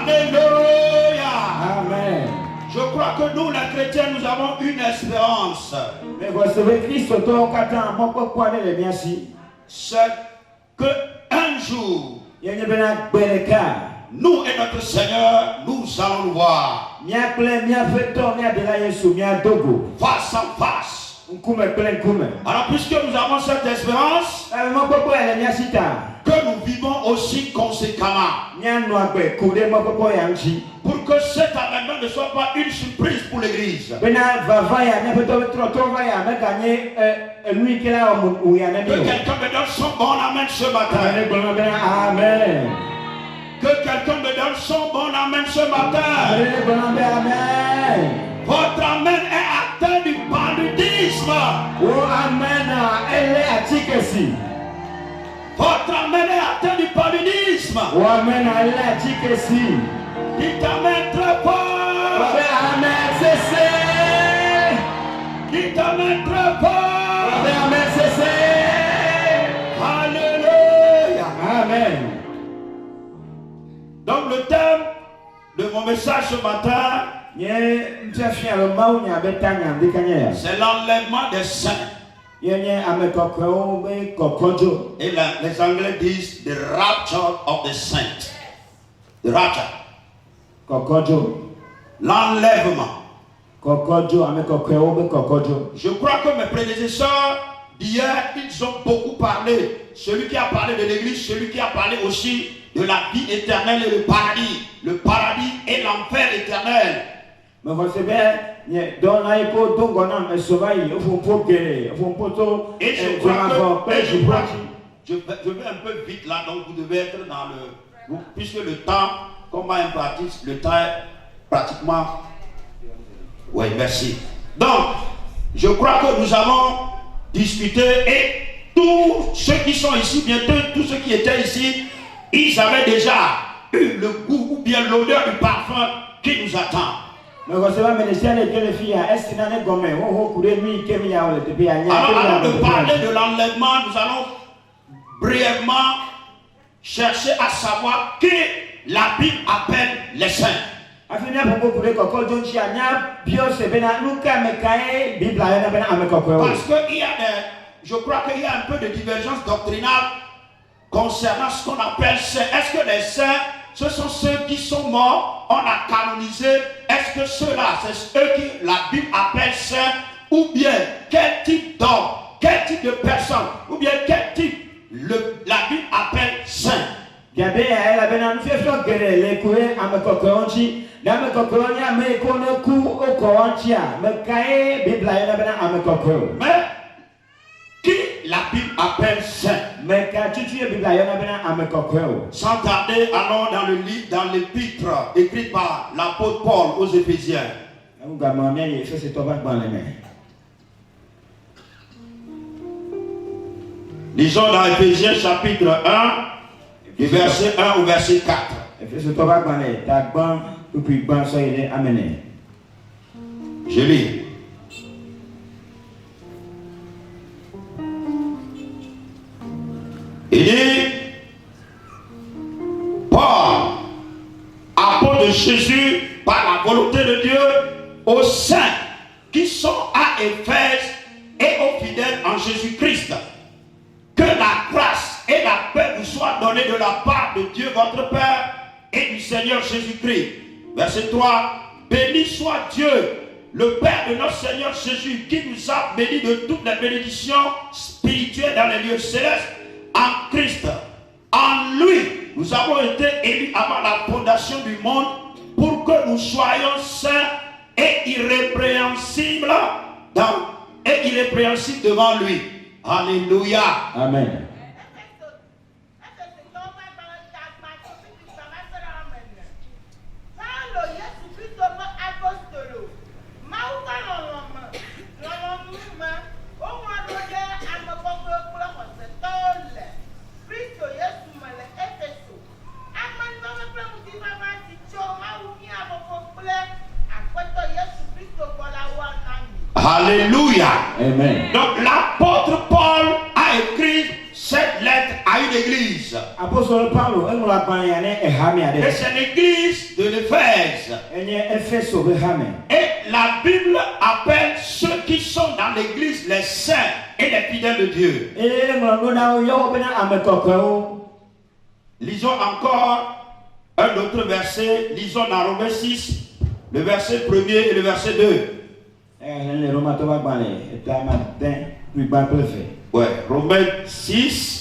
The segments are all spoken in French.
Alléluia. Amen. Je crois que nous, les chrétiens, nous avons une espérance. Mais vous savez, Christ, C'est qu'un jour, nous et notre Seigneur, nous allons le voir face à face. Alors, puisque nous avons cette espérance, que nous vivons aussi conséquemment, pour que cet avènement ne soit pas une surprise pour l'Église. Que quelqu'un me donne son bon amen ce matin. Amen. Que quelqu'un me donne son bon amen ce matin. Amen. Votre amen est atteint du paludisme. Oh, amen. Elle est attique. Votre amen est atteint du paludisme. Oh, amen. Elle est attique. Dites amen très fort. Amen. Cessez. Dites amen très fort. Amen. Cessez. Alléluia. Amen. Donc le thème de mon message ce matin, c'est l'enlèvement des saints. Et les Anglais disent the rapture of the saints. The rapture. L'enlèvement. Je crois que mes prédécesseurs d'hier, ils ont beaucoup parlé. Celui qui a parlé de l'église, celui qui a parlé aussi de la vie éternelle et le paradis. Le paradis et l'enfer éternel. Et je vais un peu vite là, donc vous devez être dans le... Puisque le temps, comme un pratique, le temps est pratiquement... Oui, merci. Donc, je crois que nous avons discuté et tous ceux qui sont ici, bientôt tous ceux qui étaient ici, ils avaient déjà eu le goût ou bien l'odeur du parfum qui nous attend. Alors, avant de parler de l'enlèvement, nous allons brièvement chercher à savoir qui la Bible appelle les saints. Parce qu'il y a je crois qu'il y a un peu de divergence doctrinale concernant ce qu'on appelle saints. Est-ce que les saints, ce sont ceux qui sont morts, on a canonisé? Est-ce que ceux-là, c'est eux qui la Bible appelle saints? Ou bien quel type d'homme, quel type de personne, ou bien quel type la Bible appelle saint? Mais qui la Bible appelle saint? Sans tarder, allons dans le livre, dans l'épître écrit par l'apôtre Paul aux Éphésiens. Lisons dans Éphésiens chapitre 1, du verset 1 au verset 4. Je lis. Il dit, Paul, apôtre de Jésus, par la volonté de Dieu, aux saints qui sont à Éphèse et aux fidèles en Jésus-Christ, que la grâce et la paix vous soient données de la part de Dieu votre Père et du Seigneur Jésus-Christ. Verset 3, béni soit Dieu, le Père de notre Seigneur Jésus, qui nous a bénis de toutes les bénédictions spirituelles dans les lieux célestes, en Christ. En lui, nous avons été élus avant la fondation du monde pour que nous soyons saints et irrépréhensibles devant lui. Alléluia. Amen. Alléluia. Amen. Donc l'apôtre Paul a écrit cette lettre à une église. Et c'est l'église de l'Éphèse. Et la Bible appelle ceux qui sont dans l'église les saints et les fidèles de Dieu. Lisons encore un autre verset. Lisons dans Romains 6, le verset 1er et le verset 2. Ouais, Romains 6.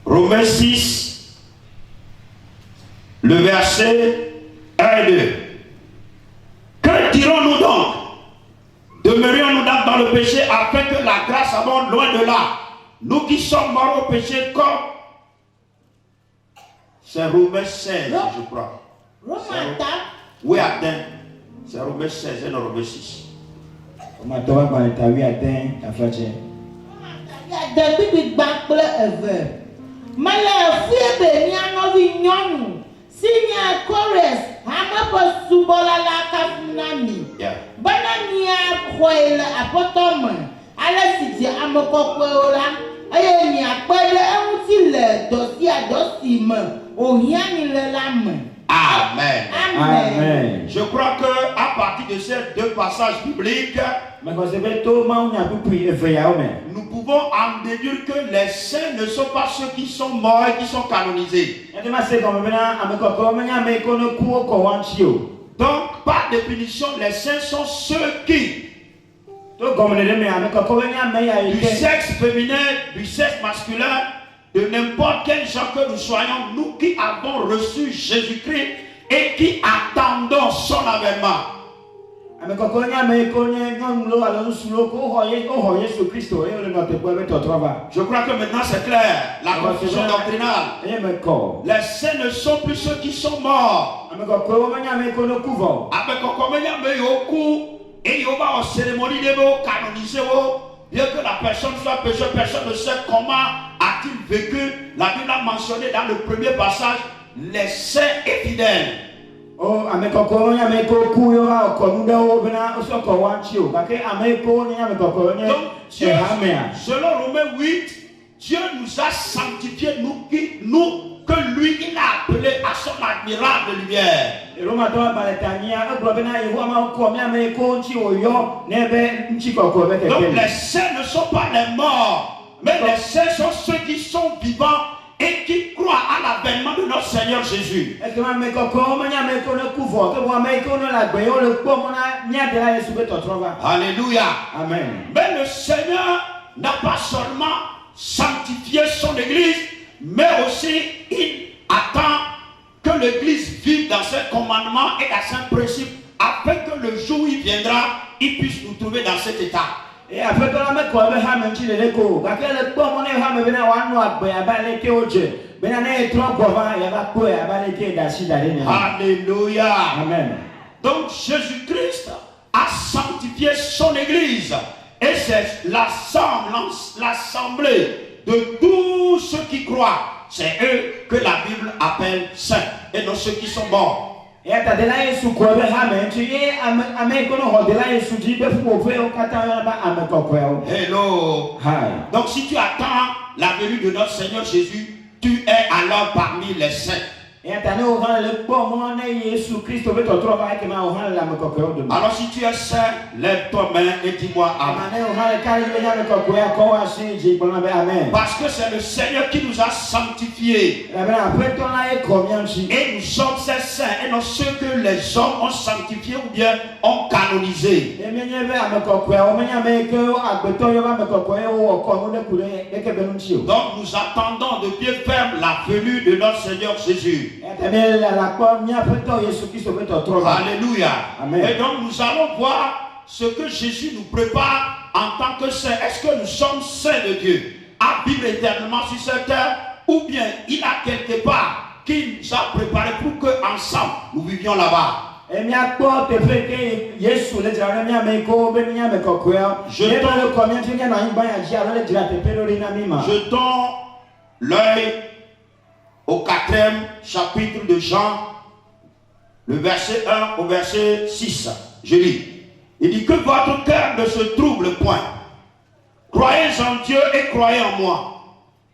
Romains 6, le verset 1 et 2. Que dirons-nous donc? Demeurions-nous donc dans le péché afin que la grâce abonde loin de là? Nous qui sommes morts au péché comme... C'est Romains 16, je crois. Oui, attends. C'est Romains 16 et non Romains 6. Amen. Amen. Je crois que à partir de ces deux passages bibliques, nous pouvons en déduire que les saints ne sont pas ceux qui sont morts et qui sont canonisés. Donc, par définition, les saints sont ceux qui, du sexe féminin, du sexe masculin, de n'importe quel genre que nous soyons, nous qui avons reçu Jésus-Christ et qui attendons son avènement. Je crois que maintenant c'est clair, la confusion doctrinale. Les saints ne sont plus ceux qui sont morts. Et il y aura une cérémonie de canonisé. Bien que la personne soit pécheur, personne ne sait comment a-t-il vécu. La Bible a mentionné dans le premier passage les saints et fidèles. Donc, Dieu, selon Romains 8, Dieu nous a sanctifiés, nous que lui, il a appelé à son admirable lumière. Donc les saints ne sont pas les morts, mais les saints sont ceux qui sont vivants et qui croient à l'avènement de notre Seigneur Jésus. Alléluia. Amen. Mais le Seigneur n'a pas seulement sanctifié son Église, mais aussi il attend que l'Église vive dans ses commandements et dans ses principes, afin que le jour où il viendra, il puisse nous trouver dans cet état. Et après que la mec quoi ben ha menchi le ko ba ke le po mo ne ha me bena wa nu agbe abale ke oje bena na etro gova ya ba ko ya abale ke da si da ne. Alléluia. Amen. Donc Jésus-Christ a sanctifié son Église et c'est l'assemblée de tous ceux qui croient. C'est eux que la Bible appelle saints et non ceux qui sont morts. Hello. Hi. Donc si tu attends la venue de notre Seigneur Jésus, tu es alors parmi les saints. Alors si tu es saint, lève ta main et dis-moi Amen. Parce que c'est le Seigneur qui nous a sanctifiés. Et nous sommes ces saints et non ceux que les hommes ont sanctifiés ou bien ont canonisés. Donc nous attendons de pied ferme la venue de notre Seigneur Jésus. Alléluia. Amen. Et donc nous allons voir ce que Jésus nous prépare en tant que saints. Est-ce que nous sommes saints de Dieu, à vivre éternellement sur cette terre, ou bien il a quelque part qui nous a préparé pour que ensemble nous vivions là-bas. Jetons l'œil au 4e chapitre de Jean, le verset 1 au verset 6. Je lis. Il dit que votre cœur ne se trouble point. Croyez en Dieu et croyez en moi.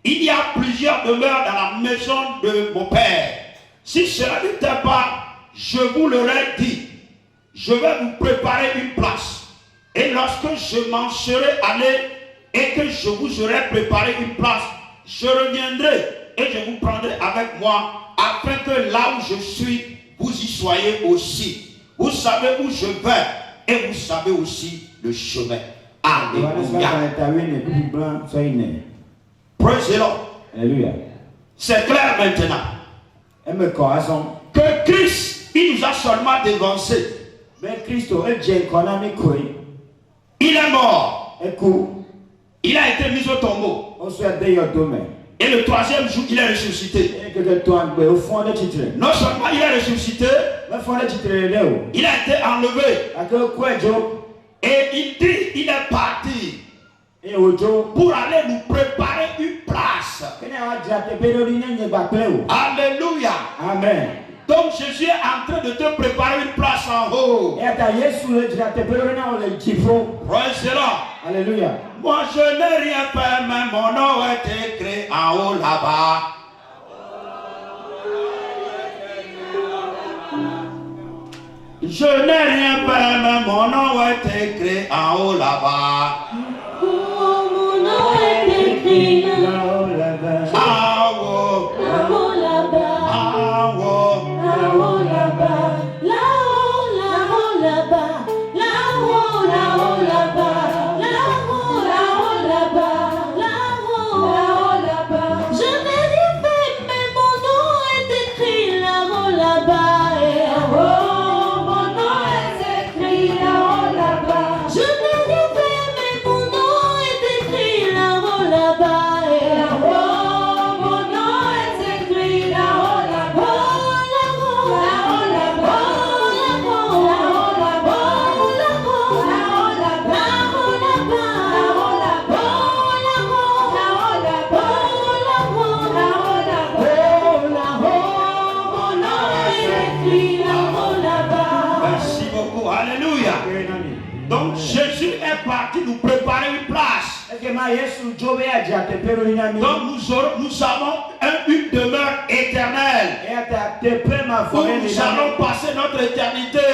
Il y a plusieurs demeures dans la maison de mon Père. Si cela n'était pas, je vous l'aurais dit. Je vais vous préparer une place. Et lorsque je m'en serai allé et que je vous aurai préparé une place, je reviendrai et je vous prendrai avec moi, afin que là où je suis, vous y soyez aussi. Vous savez où je vais et vous savez aussi le chemin. Alléluia. Praise the Lord. Alléluia. C'est clair maintenant. Que Christ, il nous a seulement dévancé. Il est mort. Il a été mis au tombeau. Et le troisième jour, il est ressuscité. Non seulement il est ressuscité, il a été enlevé. Et il dit, il est parti pour aller nous préparer une place. Alléluia. Amen. Donc Jésus est en train de te préparer une place en haut. Praise the Lord. Alléluia. Moi je n'ai rien fait, mais mon nom est écrit en haut là-bas. Je n'ai rien fait, mais mon nom est écrit en haut là-bas. Mon nom est écrit là-haut. En haut. Là-haut là-bas. En haut. Là-haut là-bas. Là-haut, là-haut là-bas. Là-haut, là-haut là-bas. Là-haut, là-haut là-bas. Là-haut, là-haut là-bas. Je n'ai rien fait, mais mon nom est écrit là-haut là-bas. Et là-haut, mon nom est écrit là-haut là-bas. Je n'ai rien fait, mais mon nom est écrit là-haut là-bas. Et là-haut, mon nom est écrit là-haut là-bas. Merci beaucoup. Alléluia. Donc Jésus est parti nous préparer une place. Donc nous avons une demeure éternelle où nous allons passer notre éternité.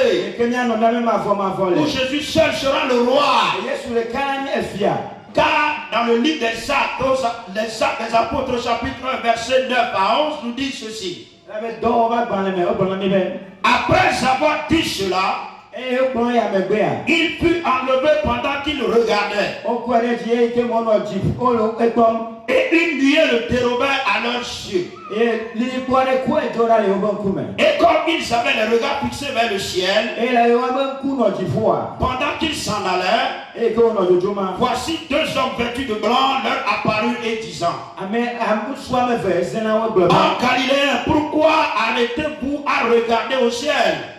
Où Jésus seul sera le roi. Car dans le livre des Actes des Apôtres chapitre 1 verset 9 à 11 nous dit ceci. Après avoir dit cela, il fut enlevé pendant qu'il regardait. Et une nuée le dérobait à leurs yeux. Et comme ils avaient les regards fixés vers le ciel, pendant qu'ils s'en allaient, voici deux hommes vêtus de blanc leur apparurent et disant: En Galilée, pourquoi arrêtez-vous à regarder au ciel?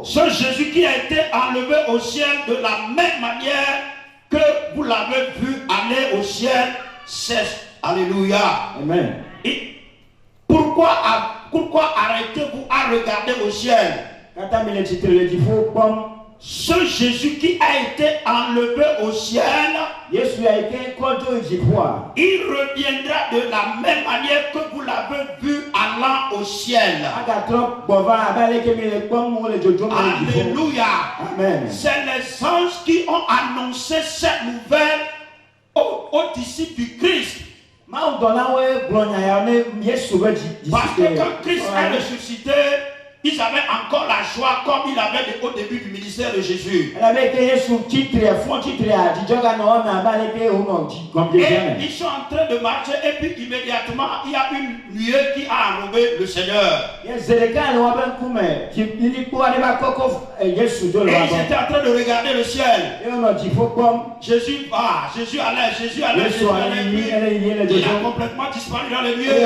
Ce Jésus qui a été enlevé au ciel de la même manière que vous l'avez vu aller au ciel, c'est alléluia. Amen. Et pourquoi arrêtez-vous à regarder au ciel? Ce Jésus qui a été enlevé au ciel, il reviendra de la même manière que vous l'avez vu allant au ciel. Alléluia. Amen. C'est les anges qui ont annoncé cette nouvelle aux disciples du Christ. Parce que quand Christ est ressuscité, ils avaient encore la joie comme il avait au début du ministère de Jésus. Et ils sont en train de marcher et puis immédiatement il y a une nuée qui a enrobé le Seigneur. Et ils étaient en train de regarder le ciel. Jésus allait. Il a complètement disparu dans les nuées.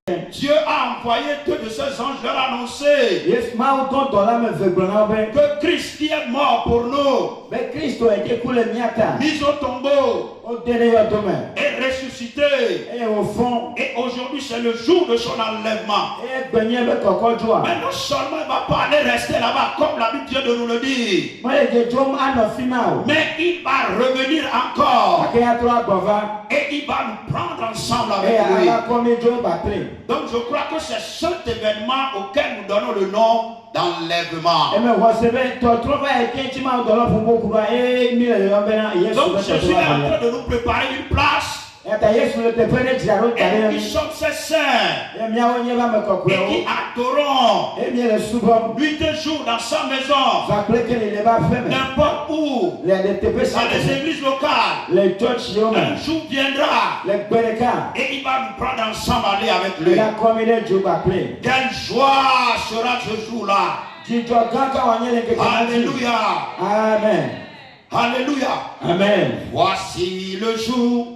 Et Dieu a envoyé deux de ses anges leur annonçaient Yes, ma uton dola me veglona be. que Christ qui est mort pour nous, Be Kristo eke kule miata. mis au tombeau O dele yo dome. et ressuscité. Et au fond, Et aujourd'hui, c'est le jour de son enlèvement. e gbenye be koko joa. Mais non seulement il ne va pas aller rester là-bas, comme la Bible vient de nous le dire, Mo le je jom ano finao. mais il va revenir encore Ake ya tro agbova. et il va nous prendre ensemble E avec lui. ala komi jo ba ple. Donc je crois que c'est cet événement auquel nous donnons le nom d'enlèvement. E me wo sebe to tro ba e kenchi ma dola fumo kuba e mi le yo be na Yesu Donc be Jésus to est en ba. train de nous préparer une place E ta Yesu le te pene jaro et tare. nous qui sommes ses saints E mi awo nye ba me et kokwe qui o. adorons E mi le subom. nuit et jour dans sa maison, Va ple ke le ba feme. n'importe où, Le de te pe dans les sa. églises locales. Le church yo Un me. jour viendra Le gbereka. et il va nous prendre ensemble aller avec Le lui. la komi le jo ba ple. Quelle joie sera ce jour-là. Jijo ganka wa nye le ke Alléluia. Amen. Alléluia. Amen. Voici le jour.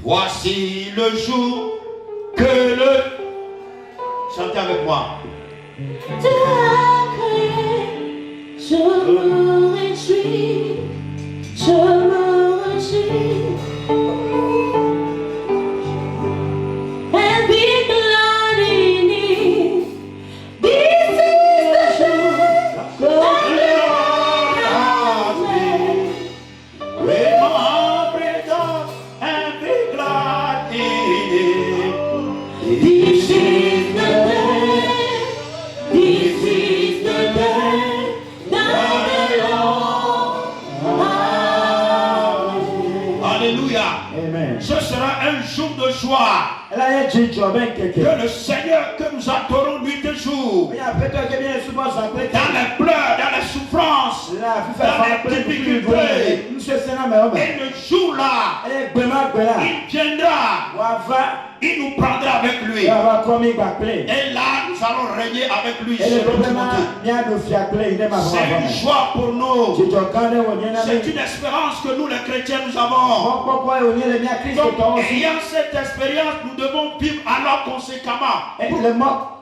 Voici le jour que le... Chantez avec moi. Tu as créé, je me réjouis, je me réjouis. And be glad in it. This is the day the Lord has made. Remember and be glad in it. This is the day, this is the day that the Lord has made. Alléluia. Amen. Ce sera un jour de joie. Ela ye jijo ben keke. Que le Seigneur, que nous adorons nuit et jour, Mi a peto ke bien subo sa ple. dans les pleurs, dans les souffrances, La fi fa fa ple difficulté. Monsieur sena me obe. et le jour-là, E gbema gbela. il viendra, Wa va il nous prendra avec lui. ya va komi ba ple. Et là, nous allons régner avec lui. E le Selon problema Timothée. mi a do fia ple ide ma C'est une va. joie pour nous. Jijo kande wo nyena C'est mi. une espérance que nous, les chrétiens, nous avons. Mo popo e o nyele mi a Kristo Donc, to o si. ayant cette expérience, nous devons vivre alors conséquemment. E le mo.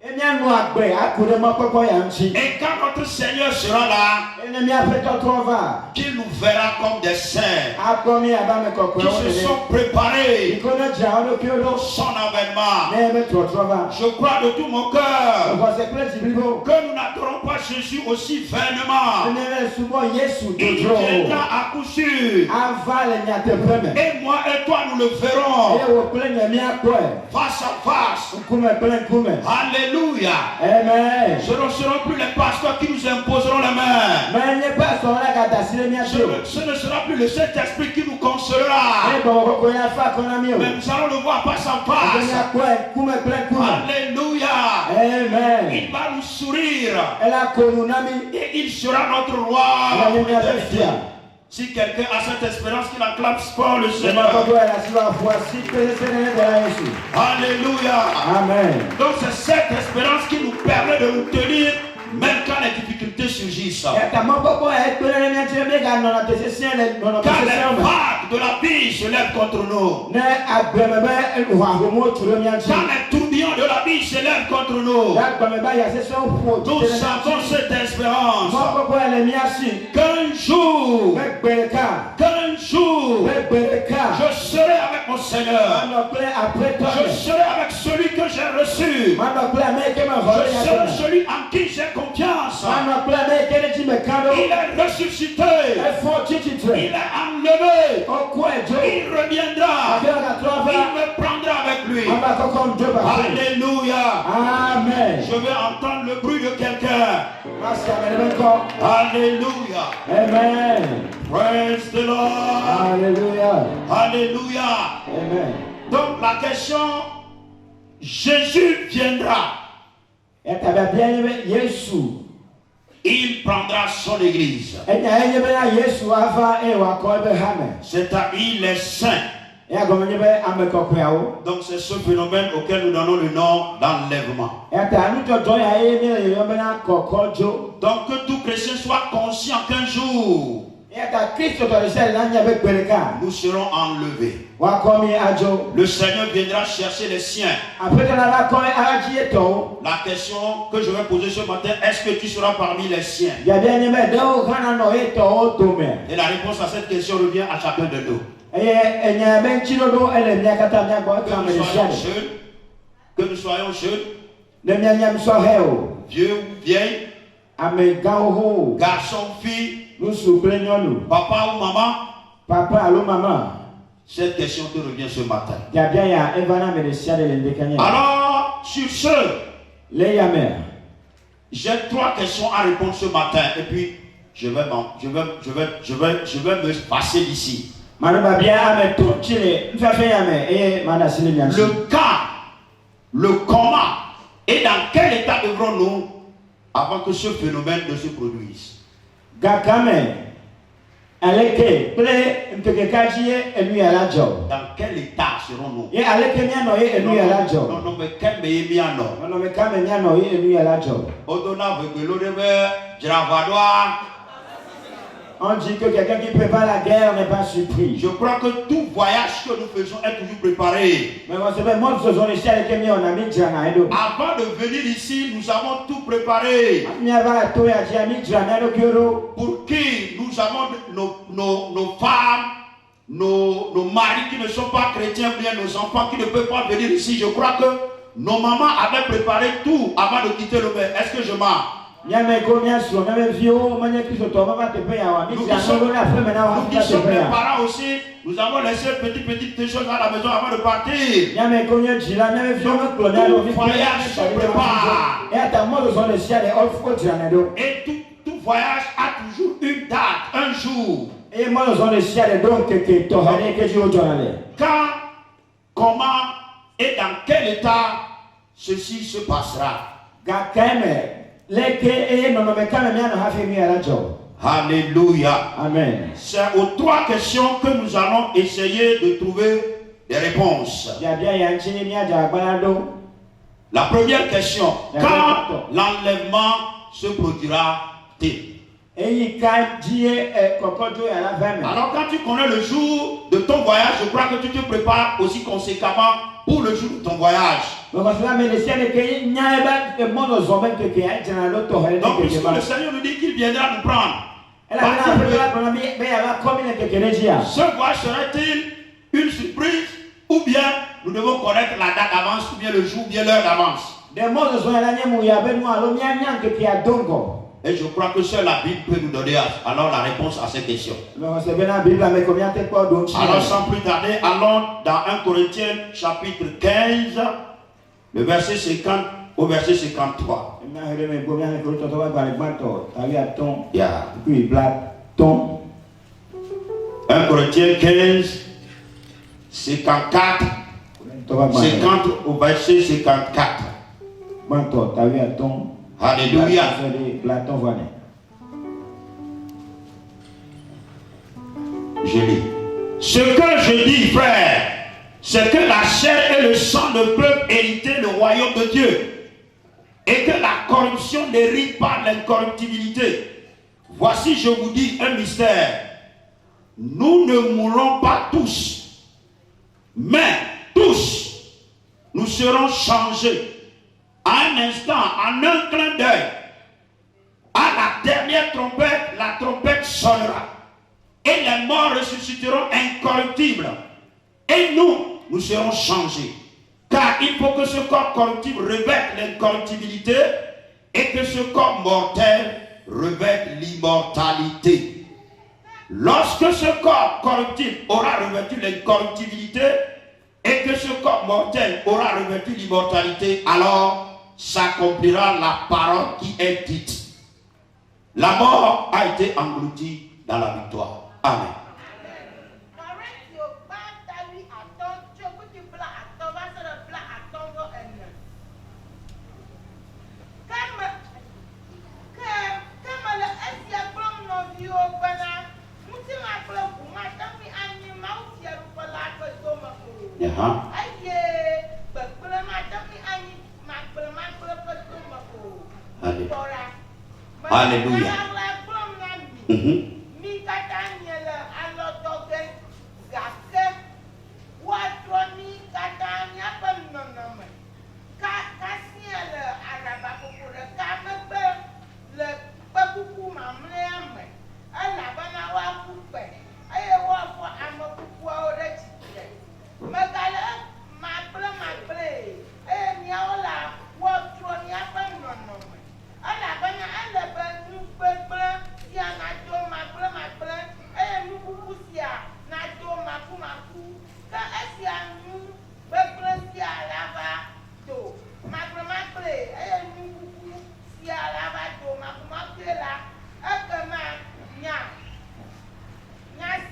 E mi a no agbe akure mo popo ya nchi. Et quand notre Seigneur sera là, E ne mi a peto tro va. qu'il nous verra comme des saints Akomi aba me kokwe qui o se ne. sont préparés Ikono ja o do ki o do. pour son avènement. Ne me tro tro va. Je crois de tout mon cœur Wa se ple jibribo. que nous n'adorons pas Jésus aussi vainement. Ne subo Yesu Il dojo. viendra à coup sûr. Ava le nyate peme. Et moi et toi, nous le verrons E wo ple nyami akwe. face à face. Nkume ple nkume. Alléluia. Amen. Ce ne seront plus les pasteurs qui nous imposeront les mains. Mais nye pastor la kata sile mi Ce atio. ce ne sera plus le Saint-Esprit qui nous consolera. E bo ko ya fa kona mi o. Mais nous allons le voir face à Nyami face. akwe kume ple nkume. Alléluia. Amen. Il va nous sourire. Ela konu nami. Et il sera notre roi. Ela pour nyami l'éternité. afia. Si quelqu'un a cette espérance, qu'il acclame fort le Se ma Seigneur. ko ela siwa fwa si pele sene de la Yesu. Alléluia. Amen. Donc c'est cette espérance qui nous permet de nous tenir même quand les difficultés surgissent. E ta mo popo e pele mi atio me ga no na te se sene no no te Quand se les sene. vagues de la vie se lèvent contre nous. Ne agbeme be wa homo turo mi atio. Quand les tourbillons de la vie se lèvent contre nous. Ya gbeme ba ya se so fo. Nous avons cette espérance Mo popo ele mi asi. qu'un jour, Qu'un jour, je serai avec mon Seigneur. Je serai avec celui que j'ai reçu. Je serai celui en qui j'ai confiance. Il est ressuscité. Il est enlevé. Il reviendra. Il me prendra avec lui. Alléluia. Amen. Je vais entendre le bruit de quelqu'un. Alléluia. Amen. Praise the Lord. Alléluia. Alléluia. Amen. Donc la question, Jésus viendra. Il prendra son église. C'est-à-dire les saints. Donc c'est ce phénomène auquel nous donnons le nom d'enlèvement. Donc que tout chrétien soit conscient qu'un jour, nous serons enlevés. Le Seigneur viendra chercher les siens. La question que je vais poser ce matin, est-ce que tu seras parmi les siens? Et la réponse à cette question revient à chacun de nous. Que nous soyons jeunes, vieux ou vieilles, garçons, filles, papa ou maman, cette question te revient ce matin. Alors, sur ce, j'ai 3 questions à répondre ce matin et puis je vais me passer d'ici. Le quand, le comment et dans quel état devrons-nous avant que ce phénomène ne se produise? Dans quel état serons-nous? On dit que quelqu'un qui prépare la guerre n'est pas surpris. Je crois que tout voyage que nous faisons est toujours préparé. Avant de venir ici, nous avons tout préparé. Pour qui nous avons nos femmes, nos maris qui ne sont pas chrétiens, bien nos enfants qui ne peuvent pas venir ici. Je crois que nos mamans avaient préparé tout avant de quitter le monde. Est-ce que je mens? Nous qui sommes les parents aussi, nous avons laissé petites choses à la maison avant de partir. Tout voyage se prépare. Et tout voyage a toujours une date, un jour. Quand, comment et dans quel état ceci se passera? Alléluia. Amen. C'est aux 3 questions que nous allons essayer de trouver des réponses. La première question, quand l'enlèvement se produira-t-il? Alors quand tu connais le jour de ton voyage, je crois que tu te prépares aussi conséquemment pour le jour de ton voyage. Donc puisque le Seigneur nous dit qu'il viendra nous prendre, ce voyage serait-il une surprise ou bien nous devons connaître la date d'avance ou bien le jour ou bien l'heure d'avance? Et je crois que seule la Bible peut nous donner alors la réponse à ces questions. Alors sans plus tarder, allons dans 1 Corinthiens chapitre 15, le verset 50 au verset 53. Yeah. 1 Corinthiens 15, 54, 50 au verset 54. Alléluia. Je lis. Ce que je dis, frère, c'est que la chair et le sang ne peuvent hériter le royaume de Dieu, et que la corruption n'hérite pas l'incorruptibilité. Voici, je vous dis un mystère. Nous ne mourrons pas tous, mais tous, nous serons changés à un instant, en un clin d'œil. À la dernière trompette, la trompette sonnera. Et les morts ressusciteront incorruptibles. Et nous serons changés. Car il faut que ce corps corruptible revête l'incorruptibilité et que ce corps mortel revête l'immortalité. Lorsque ce corps corruptible aura revêtu l'incorruptibilité et que ce corps mortel aura revêtu l'immortalité, alors s'accomplira la parole qui est dite. La mort a été engloutie dans la victoire. Amen. Alléluia.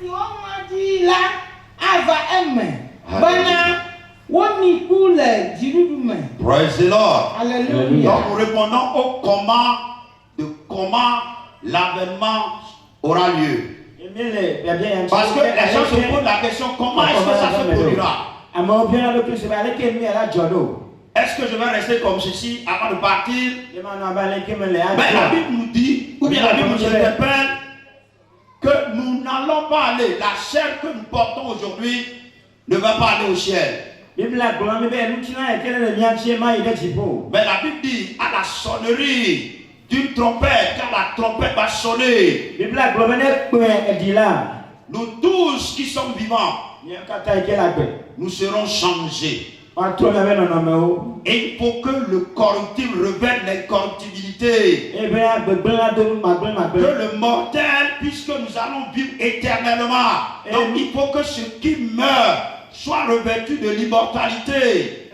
si on dit là, ava aime. Bana, woni kule jirudume. Praise the Lord. Alléluia. Donc nous répondons au comment l'avènement aura lieu. Parce que les gens se posent la question, comment est-ce que ça se produira? Est-ce que je vais rester comme ceci avant de partir? Mais la Bible nous dit, ou bien la Bible nous interpelle, que nous n'allons pas aller. La chair que nous portons aujourd'hui ne va pas aller au ciel. Mais la Bible dit, à la sonnerie d'une trompette, quand la trompette va sonner, nous tous qui sommes vivants, nous serons changés. Et il faut que le corruptible revête l'incorruptibilité. Que le mortel, puisque nous allons vivre éternellement. Donc il faut que ce qui meurt soit revêtu de l'immortalité.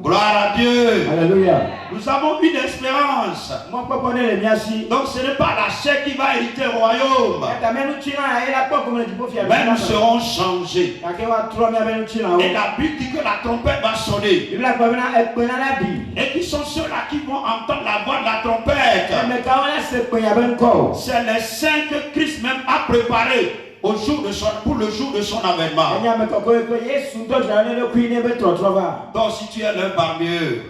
Gloire à Dieu. Alléluia. Nous avons une espérance. Donc ce n'est pas la chair qui va hériter le royaume. Mais nous serons changés. Et la Bible dit que la trompette va sonner. Et qui sont ceux-là qui vont entendre la voix de la trompette? C'est les saints que Christ même a préparés pour le jour de son avènement. Donc si tu es l'un parmi eux,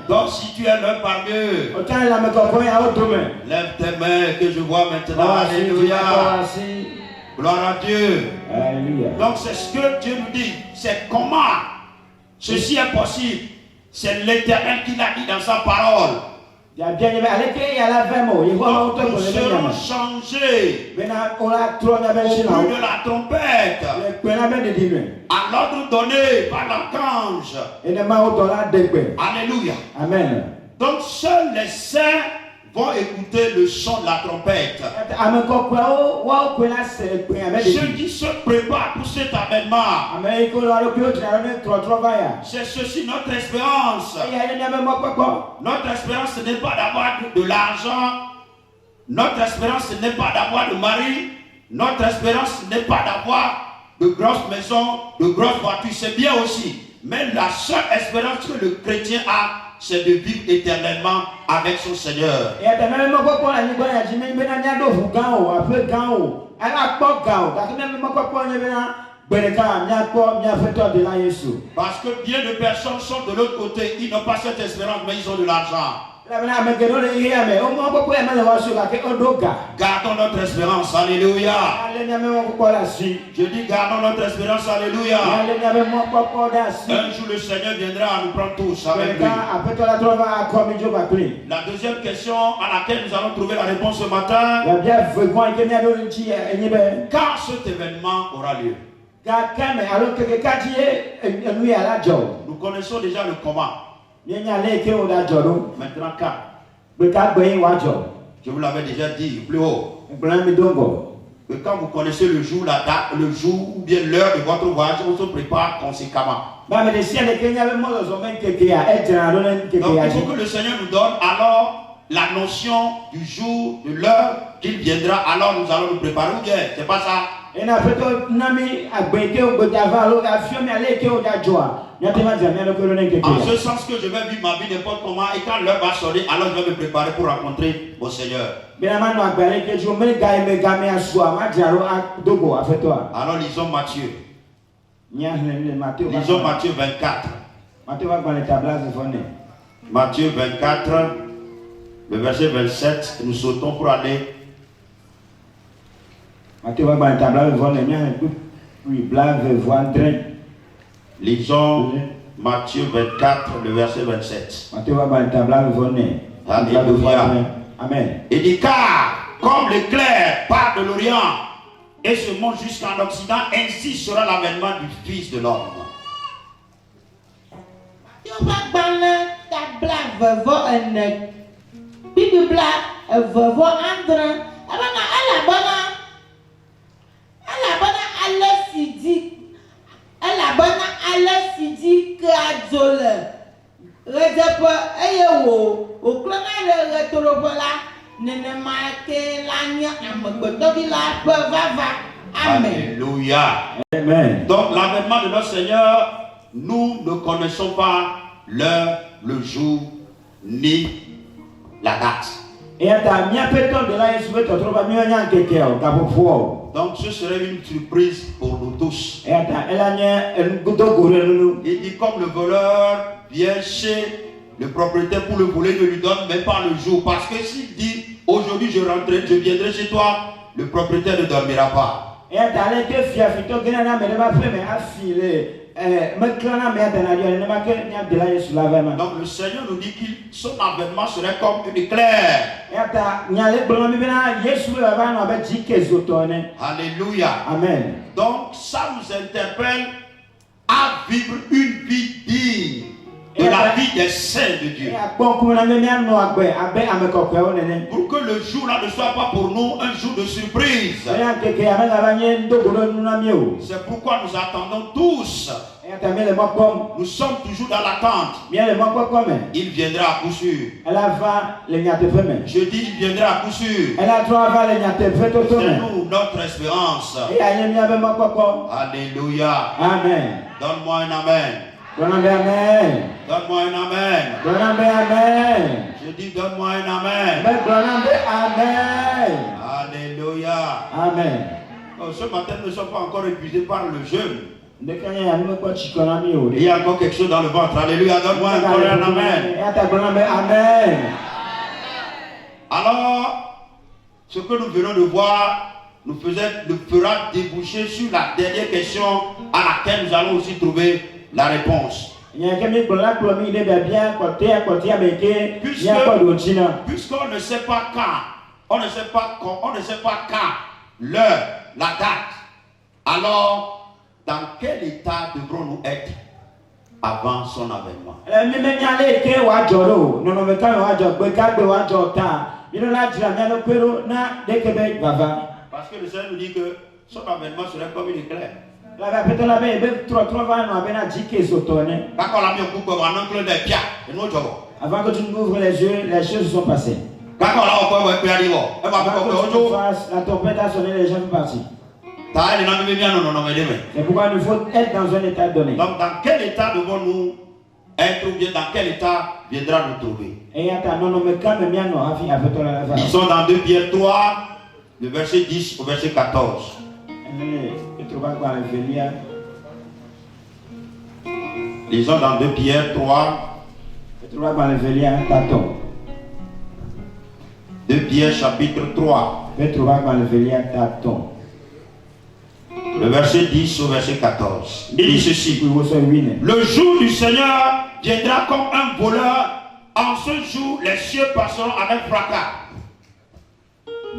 donc si tu es l'un parmi eux, lève tes mains que je vois maintenant. Alléluia. Gloire à Dieu. Donc c'est ce que Dieu nous dit. C'est comment ceci est possible. C'est l'Éternel qui l'a dit dans sa parole. Nous serons changés au bruit de la trompette, à l'ordre donné par l'archange. Alléluia. Amen. Donc seuls les saints vont écouter le son de la trompette. Ceux qui se préparent pour cet avènement, c'est ceci notre espérance. Notre espérance, ce n'est pas d'avoir de l'argent. Notre espérance, ce n'est pas d'avoir de mari. Notre espérance, ce n'est pas d'avoir de grosses maisons, de grosses voitures. C'est bien aussi. Mais la seule espérance que le chrétien a, c'est de vivre éternellement avec son Seigneur. Parce que bien de personnes sont de l'autre côté, ils n'ont pas cette espérance, mais ils ont de l'argent. Gardons notre espérance, alléluia. Je dis gardons notre espérance, alléluia. Un jour le Seigneur viendra à nous prendre tous avec lui. La deuxième question à laquelle nous allons trouver la réponse ce matin: quand cet événement aura lieu? Nous connaissons déjà le comment. Maintenant quand? Je vous l'avais déjà dit plus haut. Que quand vous connaissez le jour, la date, le jour ou bien l'heure de votre voyage, on se prépare conséquemment. Donc il faut que le Seigneur nous donne alors la notion du jour, de l'heure qu'il viendra, alors nous allons nous préparer. Ou bien, c'est pas ça? En ce sens que je vais vivre ma vie n'importe comment, et quand l'heure va sonner, alors je vais me préparer pour rencontrer mon Seigneur. Alors lisons Matthieu. Lisons Matthieu 24. Matthieu 24, le verset 27, nous sautons pour aller. Lisons Matthieu 24, le verset 27. Alléluia. Amen. Il dit: car comme l'éclair part de l'Orient et se monte jusqu'en Occident, ainsi sera l'avènement du Fils de l'homme. Redepo eye wo oklona le reto ɣetoɖoƒe la nenema ke la nye amegbetɔvi la ƒe vava. Amen. Alléluia. Amen. Donc l'avènement de notre Seigneur, nous ne connaissons pas l'heure, le jour, ni la date. Donc ce serait une surprise pour nous tous. Il dit comme le voleur vient chez le propriétaire pour le voler, ne lui donne même pas le jour. Parce que s'il dit aujourd'hui je rentrerai, je viendrai chez toi, le propriétaire ne dormira pas. Donc le Seigneur nous dit que son avènement serait comme une éclair. Alléluia. Amen. Donc ça nous interpelle à vivre une vie digne de la vie des saints de Dieu. Pour que le jour là ne soit pas pour nous un jour de surprise. C'est pourquoi nous attendons tous. Nous sommes toujours dans l'attente. Il viendra à coup sûr. Je dis il viendra à coup sûr. C'est nous notre espérance. Alléluia. Amen. Donne-moi un amen. Donne-moi un amen. Amen. Je dis donne-moi un amen. Amen. Alléluia. Amen. Ce matin, nous ne sommes pas encore épuisés par le jeûne. Il Il y a encore quelque chose dans le ventre. Alléluia. Donne-moi encore un amen. Amen. Alors, ce que nous venons de voir nous fera déboucher sur la dernière question à laquelle nous allons aussi trouver la réponse. Puisqu'on ne sait pas quand, on ne sait pas quand, l'heure, la date, alors dans quel état devrons-nous être avant son avènement? Parce que le Seigneur nous dit que son avènement serait comme une éclair. Quand on l'a mis au couple, on a un clé de pierre. Avant que tu n'ouvres les yeux, les choses sont passées. Quand on l'a encore, la tempête a sonné, les gens sont partis. C'est pourquoi il faut être dans un état donné. Donc dans quel état devons-nous être ou bien dans quel état viendra nous trouver? Ils sont dans 2 Pierre 3, le verset 10 au verset 14. Lisons dans 2 Pierre 3. 2 Pierre chapitre 3. Le verset 10 au verset 14. Il dit ceci. Le jour du Seigneur viendra comme un voleur. En ce jour, les cieux passeront avec fracas.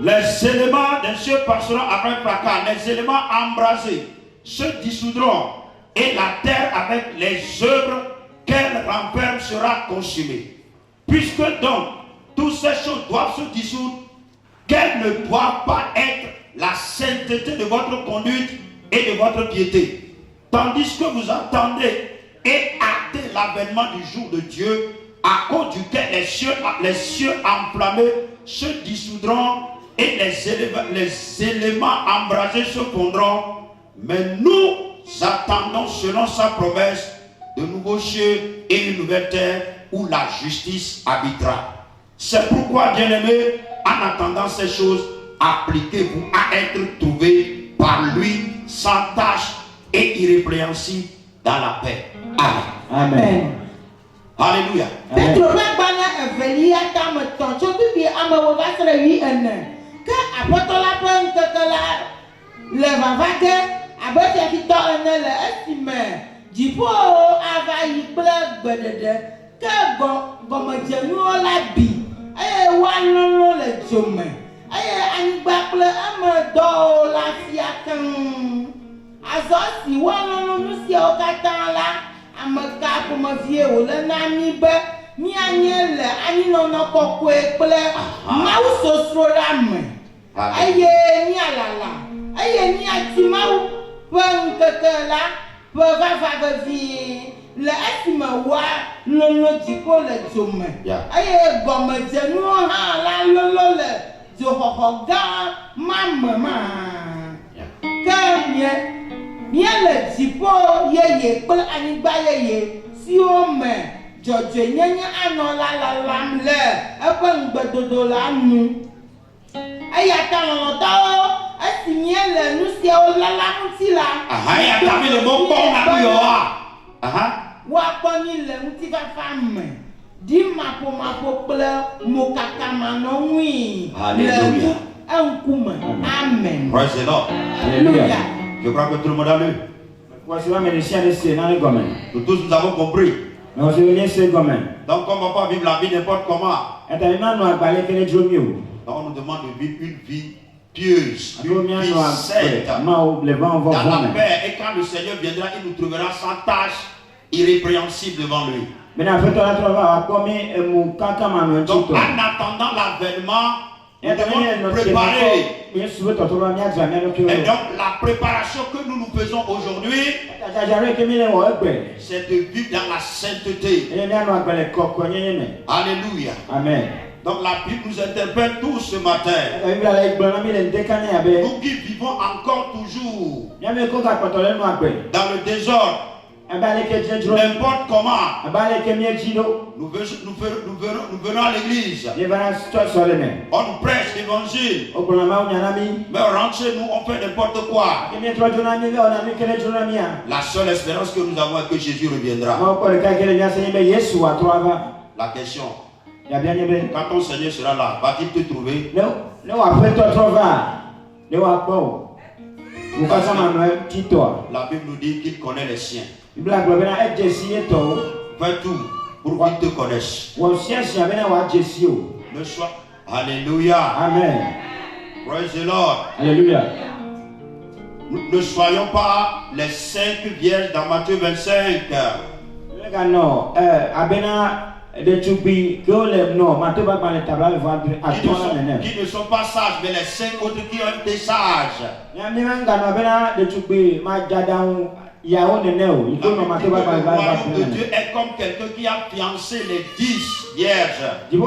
Les éléments des cieux passeront avec fracas. Les éléments embrasés se dissoudront. Et la terre avec les œuvres qu'elle renferme sera consumée. Puisque donc toutes ces choses doivent se dissoudre, quelles ne doivent pas être la sainteté de votre conduite et de votre piété. Tandis que vous attendez et hâtez l'avènement du jour de Dieu, à cause duquel les cieux enflammés se dissoudront et les éléments embrasés se fondront. Mais nous attendons selon sa promesse de nouveaux cieux et une nouvelle terre où la justice habitera. C'est pourquoi, bien-aimés, en attendant ces choses, appliquez-vous à être trouvés par lui sans tache et irrépréhensible dans la paix. Amen. Amen. Alléluia. Jipo ava yi kple gbedede ke gɔmedzenuwo la bi eye woalolo le dzome eye anyigba kple eme dɔwo la fia keŋ. Azɔ si woalolo nu siawo katã la, ameka ƒomevie wòle na mí be míanye le anyinɔnɔ kɔkɔe kple Mawu sosro la me eye míalala eye míati Mawu ƒe ŋkeke la ƒe vava vevie le esime wa lolo dziƒo le dzo me Yeah. eye gɔmedzenuwo hã la lolo le dzoxɔxɔ gã ma me ma ke míele dziƒo yeye kple anyigba yeye siwo me dzɔdzɔenyenye anɔ la lalam le eƒe ŋugbedodo la nu eya ta lɔlɔtɔwo esi míele nu siawo lalam ŋuti la Ya kami le mo kpɔ na mi wa. woakpɔ mi le ŋutifafa me ɖi maƒomaƒo kple mokakamanɔŋui le Alléluia. eŋkume amen. Praise the Lord. Alléluia. Je crois que tout le monde a lu. Voici la médecine de ces dans les gommes. Nous tous nous avons compris. Mais on se vient ces gommes. Donc comme on va pas vivre la vie n'importe comment, Et t'as une nous a parlé que les jours mieux. donc on nous demande de vivre une vie pieuse, Nous une vie sainte, le vent va dans la voir. paix. Et quand le Seigneur viendra, il nous trouvera sans tâche, irrépréhensible devant lui. Mais en fait, on a trouvé à comme mon caca m'a Donc en attendant l'avènement, nous devons nous préparer. Et donc la préparation que nous nous faisons aujourd'hui, c'est de vivre dans la sainteté. Alléluia. Amen. Donc la Bible nous interpelle tous ce matin. Nous qui vivons encore toujours dans le désordre, n'importe comment, nous venons à l'église, on nous prêche l'évangile, mais on rentre chez nous, on fait n'importe quoi. La seule espérance que nous avons est que Jésus reviendra. La question, quand ton Seigneur sera là, va-t-il te trouver? La Bible nous dit qu'il connaît les siens. Fais tout pour qu'ils te connaissent. Ne sois. Alléluia. Amen. Praise the Lord. Alléluia. Ne soyons pas les 5 vierges dans Matthieu 25. Non, Qui ne sont pas sages, mais les 5 autres qui ont été sages. Le royaume de Dieu est comme quelqu'un qui a fiancé les 10 vierges. Et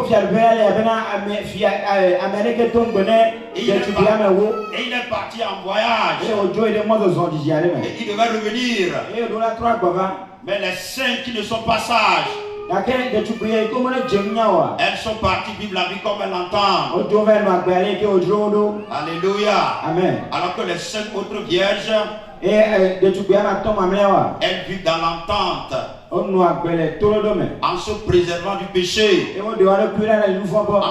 il est parti en voyage. Et il devait revenir. Mais les 5 qui ne sont pas sages, elles sont parties vivre la vie comme elles l'entendent. Alléluia. Amen. Alors que les 5 autres vierges, elles vivent dans l'entente, en se préservant du péché, en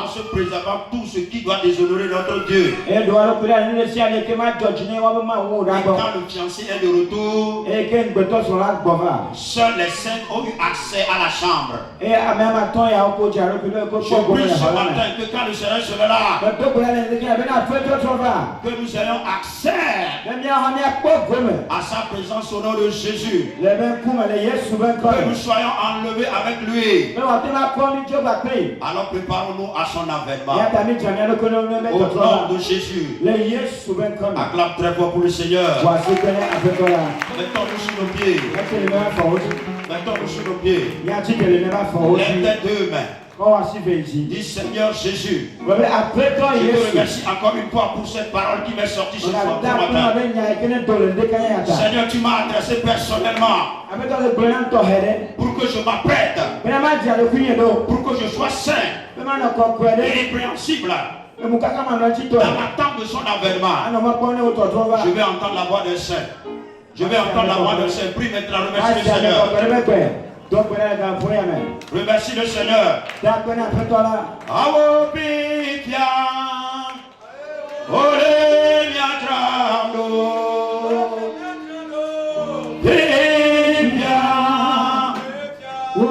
se préservant tout ce qui doit déshonorer notre Dieu. Et quand le fiancé est de retour, seuls les 5 ont eu accès à la chambre. Je prie ce matin que quand le Seigneur sera là, que nous ayons accès à sa présence au nom de Jésus. Que nous soyons enlevés avec lui. Alors préparons-nous à son avènement. Au nom de Jésus. Acclame très fort pour le Seigneur. Mettons-nous sur nos pieds. Mettons-nous sur nos pieds. Lève tes deux mains. Dis Seigneur Jésus, je te remercie encore une fois pour cette parole qui m'est sortie ce soir ce matin. Seigneur, tu m'as adressé personnellement pour que je m'apprête, pour que je sois saint, irrépréhensible dans l'attente de son avènement. Je vais entendre la voix d'un saint. Je vais entendre la voix d'un saint. Prie maintenant, remercie le Seigneur. Remercie le Seigneur. Oh,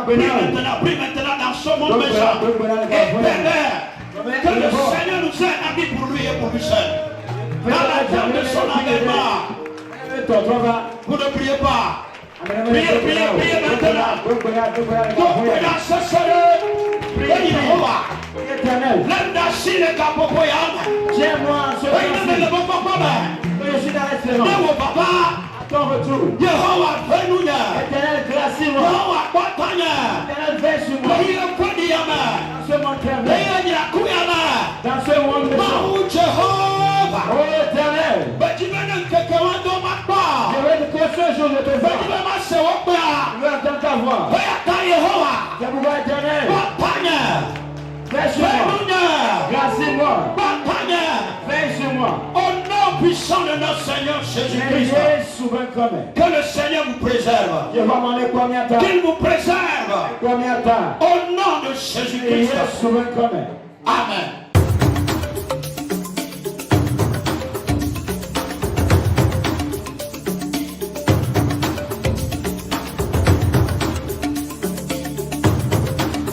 prie maintenant dans ce monde méchant et pervers que le Seigneur nous ait habillés pour lui et pour lui seul. Dans la terre de son avènement, vous ne priez pas. Priez maintenant. Donc, dans ce seul, l'homme d'Achille est capopoyant. Yehovah venunya. Yehovah batanya. Yehovah kodiyama. Yehovah kuyama. Mahu Jehovah. Bajimana nkekewando makba. Bajimana sewokba. Bayaka Yehovah. Batanya. Venunya. Batanya. Au nom puissant de notre Seigneur Jésus-Christ, que le Seigneur vous préserve, qu'il vous préserve, au nom de Jésus-Christ. Amen.